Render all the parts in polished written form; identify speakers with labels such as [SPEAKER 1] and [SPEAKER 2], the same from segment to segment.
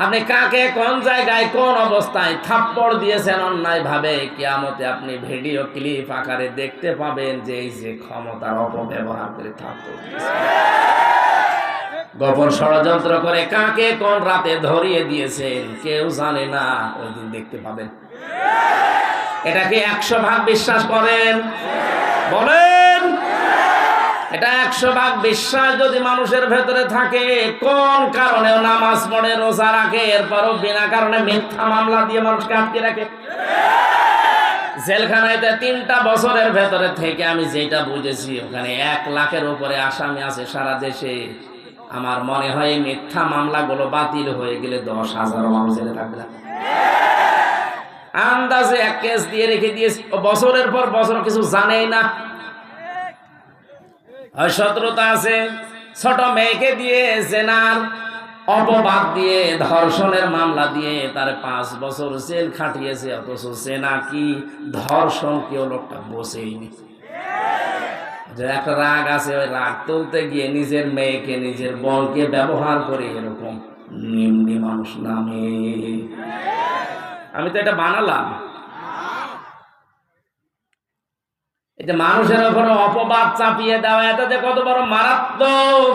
[SPEAKER 1] আপনি কাকে কোন জায়গায় কোন অবস্থায় থাপ্পড় দিয়েছেন অন্যায় ভাবে, কিয়ামতে আপনি ভিডিও ক্লিপ আকারে দেখতে পাবেন যে এই যে ক্ষমতার অপব্যবহার করে থাপ্পড় দিয়েছেন, গোপন ষড়যন্ত্র করে কাকে কোন রাতে ধরিয়ে দিয়েছেন কেউ জানে না, ওই দিন দেখতে পাবেন। এটাকে 100 ভাগ বিশ্বাস করেন? বলেন। এটা 100 ভাগ বিশ্বাস যদি মানুষের ভেতরে থাকে, কোন কারণে নামাজ পড়ে, রোজা রাখে, এরপরও বিনা কারণে মিথ্যা মামলা দিয়ে মানুষকে আটকে রাখে। জেলখানাতে 3টা বছরের ভেতরে থেকে আমি যেটা বুঝেছি, ওখানে 1 লাখের উপরে আসামি আছে সারা দেশে। আমার মনে হয় মিথ্যা মামলাগুলো বাতিল হয়ে গেলে 10,000 মানুষ জেলে থাকবে না। আন্দাজে 1 কেস দিয়ে রেখে দিয়েছে, বছরের পর বছর কিছু জানেই না। শত্রুতা আছে, ছোট মেয়েকে দিয়ে জেনার অপবাদ দিয়ে, ধর্ষণের মামলা দিয়ে তার 5 বছর জেল খাটিয়েছে, অথচ জেনা কি ধর্ষণ কেউ লোকটা বসেইনি। একটা রাগ আছে, ওই রাগ তুলতে গিয়ে নিজের মেয়েকে নিজের বোনকে ব্যবহার করে এরকম নিম্নি মানুষ নামে। আমি তো এটা বানালাম। এটা মানুষের উপর অপবাদ চাপিয়ে দেওয়া, এটা যে কত বড় মারাত্মক।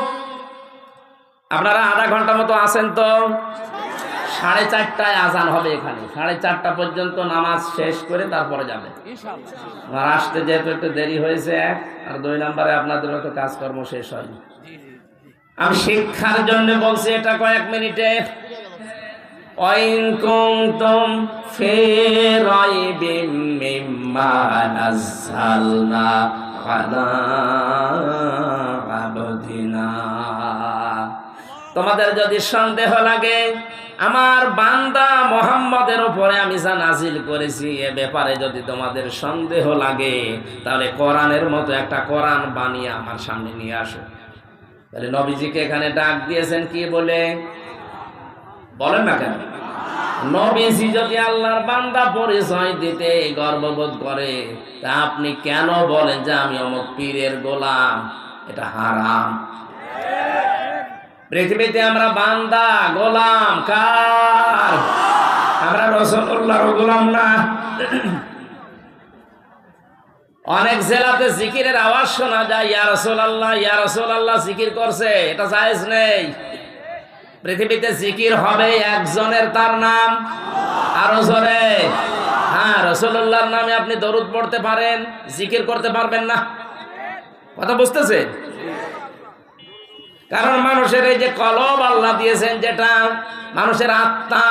[SPEAKER 1] আপনারা আধা ঘন্টা মতো আছেন তো, 4:30টায় আজান হবে এখানে, 4:30টা পর্যন্ত নামাজ শেষ করে তারপরে যাবে। আমার আসতে যেহেতু একটু দেরি হয়েছে, আর 2 নম্বরে আপনাদের তো কাজকর্ম শেষ হয়নি। আমি শিক্ষার জন্য বলছি এটা কয়েক মিনিটে। ওয়াইন কুনতুম ফি রাইবিম মিম্মা নাযালনা আলা আবদিনা, তোমাদের যদি সন্দেহ লাগে আমার বান্দা মুহাম্মদের উপরে আমি যা নাজিল করেছি এ ব্যাপারে যদি তোমাদের সন্দেহ লাগে, তাহলে কোরআনের মতো একটা কোরআন বানিয়ে আমার সামনে নিয়ে আসো। তাহলে নবীজিকে এখানে ডাক দিয়েছেন কি বলে? বলেন না কেন? নবীজি যদি আল্লাহর বান্দা পরিচয় দিতে গর্ববোধ করে, তা আপনি কেন বলেন যে আমি অমুক পীরের গোলাম? এটা হারাম। পৃথিবীতে আমরা বান্দা, গোলাম কার? আমরা রাসূলুল্লাহর গোলাম না। অনেক জেলাতে জিকিরের আওয়াজ শোনা যায়, ইয়া রাসূলুল্লাহ ইয়া রাসূলুল্লাহ জিকির করছে, এটা জায়েজ নেই। পৃথিবীতে জিকির হবে একজনের, তার নাম আরো জোরে। হ্যাঁ, রাসূলুল্লাহর নামে আপনি দরুদ পড়তে পারেন, জিকির করতে পারবেন না। কথা বুঝতেছে? কারণ মানুষের এই যে কলব আল্লাহ দিয়েছেন, যেটা মানুষের আত্মা,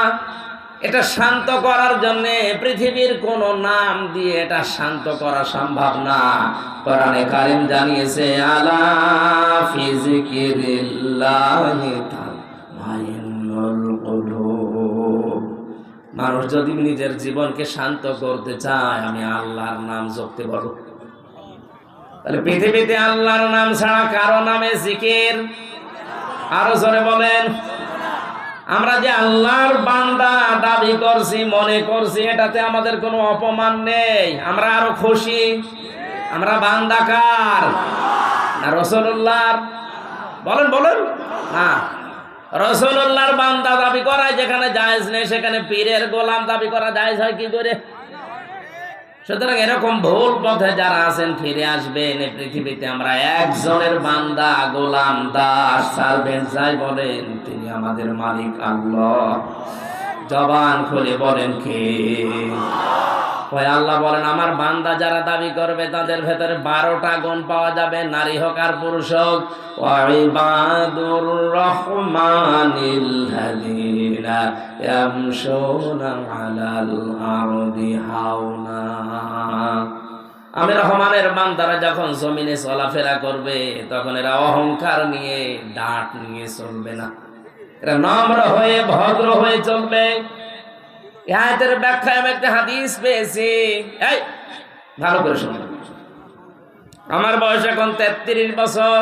[SPEAKER 1] এটা শান্ত করার জন্য পৃথিবীর কোন নাম দিয়ে এটা শান্ত করা সম্ভব না। কোরআনে কারীম জানিয়েছে, আলা ফি যিকিরিল্লাহি তাতমাইন্নুল কুলুব। মানুষ যদি নিজের জীবনকে শান্ত করতে চায়, আমি আল্লাহর নাম জপতে বলো। তাহলে পৃথিবীতে আল্লাহর নাম ছাড়া কারো নামে জিকির? আরো জোরে বলেন। আমরা যে আল্লাহর বান্দা দাবি করছি, মনে করছি, এটাতে আমাদের কোনো অপমান নেই, আমরা আরো খুশি। আমরা বান্দা কার? না রাসূলুল্লাহর? বলেন বলেন। হ্যাঁ, রাসূলুল্লাহর বান্দা দাবি করায় যেখানে জায়েজ নেই, সেখানে পীরের গোলাম দাবি করা জায়েজ হয় কি করে? সুতরাং এরকম ভুল পথে যারা আছেন ফিরে আসবেন। এই পৃথিবীতে আমরা একজনের বান্দা, গোলাম, দাস, সার্ভেন্ট যাই বলেন, তিনি আমাদের মালিক আল্লাহ। জবান খুলে বলেন কে? ওই আল্লাহ বলেন, আমার বান্দা যারা দাবি করবে তাদের ভেতরে 12টা গুণ পাওয়া যাবে, নারী হোক আর পুরুষ হোক। ওয়াইবাদুর রহমানিল লাযীনা ইয়ামশুনা আলাল আরদি হাওনা। আমি রহমানের বান্দারা যখন জমিনে চলাফেরা করবে, তখন এরা অহংকার নিয়ে, ডাট নিয়ে চলবে না, এরা নম্র হয়ে, ভদ্র হয়ে চলবে। আয়াতের ব্যাখ্যায় আমি একটা হাদিস পেয়েছি, এই ভালো করে শুনুন। আমার বয়স এখন 33 বছর।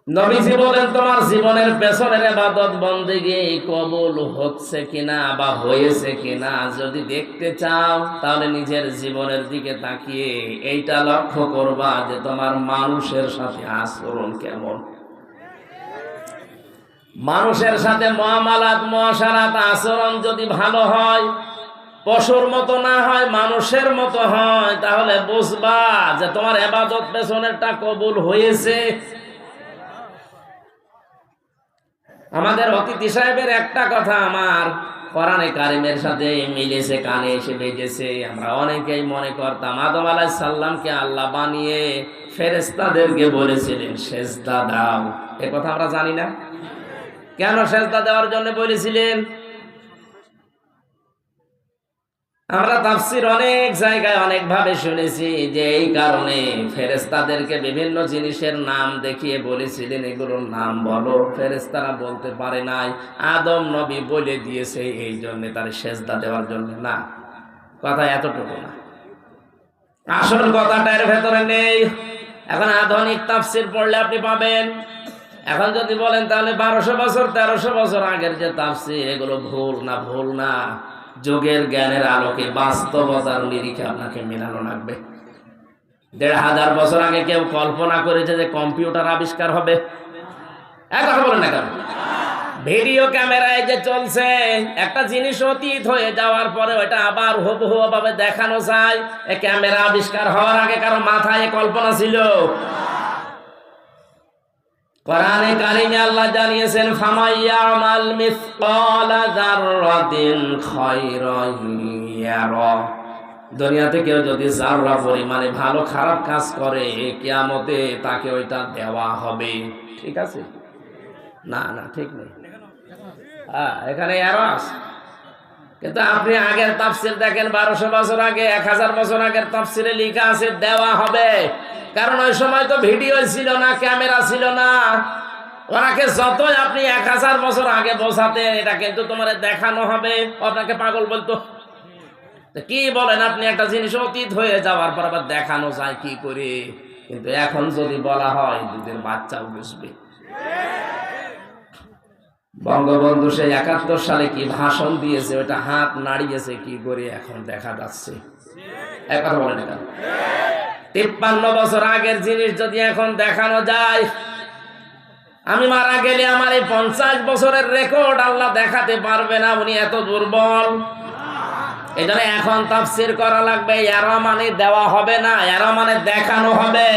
[SPEAKER 1] নবীজি বলেন, তোমার জীবনের পেছনের ইবাদত বন্দেগী কবুল হচ্ছে কিনা বা হয়েছে কিনা যদি দেখতে চাও, তাহলে নিজের জীবনের দিকে তাকিয়ে এইটা লক্ষ্য করবা যে তোমার মানুষের সাথে আচরণ কেমন। মানুষের সাথে মুআমালাত মুআশারাত আচরণ যদি ভালো হয়, পশুর মতো না হয়, মানুষের মতো হয়, তাহলে বুঝবা যে তোমার ইবাদত পেছনেরটা কবুল হয়েছে। আমাদের অতিথি সাহেবের একটা কথা আমার কোরআনে কারিমের সাথে মিলেছে, কানে এসে বেজেছে। আমরা অনেকেই মনে করতাম আদম আলাইহিস সালামকে আল্লাহ বানিয়ে ফেরেশতাদেরকে বলেছিলেন সেজদা দাও। এ কথা আমরা জানি না। কেন সেজদা দেওয়ার জন্য বলেছিলেন? আমরা তাফসীর অনেক জায়গায় অনেক ভাবে শুনেছি যে এই কারণে ফেরেশতাদেরকে বিভিন্ন জিনিসের নাম দেখিয়ে বলেছিলেন এগুলোর নাম বলো। ফেরেশতারা বলতে পারে নাই, আদম নবী বলে দিয়েছে এই জন্য তার সেজদা দেওয়ার জন্য না। কথা এতটুকু না, আসল কথাটা এর ভেতরে নেই। এখন আধুনিক তাফসীর পড়লে আপনি পাবেন। এখন যদি বলেন তাহলে 1200 বছর 1300 বছর আগের যে তাফসীর এগুলো ভুল না, ভুল না। যুগের জ্ঞানের আলোকে বাস্তবতার নিরিখে আপনাকে মেলানো লাগবে। 1500 বছর আগে কেউ কল্পনা করেছে যে কম্পিউটার আবিষ্কার হবে? কথা বলেন না কেন? ভিডিও ক্যামেরায় যে চলছে, একটা জিনিস অতীত হয়ে যাওয়ার পরে ওটা আবার হুবহু ভাবে দেখানো যায়। এই ক্যামেরা আবিষ্কার হওয়ার আগে কারো মাথায় কল্পনা ছিল? কোরআনে কারিমে আল্লাহ জানিয়েছেন ফামাইয়ামাল মিসকালা যাররাতিন খায়রান ইয়ারা। দুনিয়াতে কেউ যদি যাররা পরিমাণে ভালো খারাপ কাজ করে, কিয়ামতে তাকে ওইটা দেওয়া হবে। ঠিক আছে? না না, ঠিক নেই। এখানে এরস। কিন্তু আপনি আগের তাফসীর দেখেন, 1200 বছর আগে, 1000 বছর আগের তাফসীরে লেখা আছে দেওয়া হবে। কারণ ওই সময় তো ভিডিও ছিল না, ক্যামেরা ছিল না। ওনাকে যতই আপনি 1000 বছর আগে বোঝাতেন এটা কিন্তু তোমার দেখানো হবে, আপনাকে পাগল বলতো। কি বলেন আপনি? একটা জিনিস অতীত হয়ে যাওয়ার পর আবার দেখানো যায় কি করে? কিন্তু এখন যদি বলা হয় দুধের বাচ্চাও বুঝবে। বঙ্গবন্ধু সেই 71 সালে কি ভাষণ দিয়েছে, ওটা হাত নাড়িয়েছে কি করে এখন দেখা যাচ্ছে। কথা বলেন না কেন? 53 বছর আগের জিনিস যদি এখন দেখানো যায়, আমি মারা গেলে আমার এই 50 বছরের রেকর্ড আল্লাহ দেখাতে পারবে না। উনি এত দুর্বল। এই জন্য এখন তাফসীর করা লাগবে। এরা মানে দেওয়া হবে না, এরা মানে দেখানো হবে।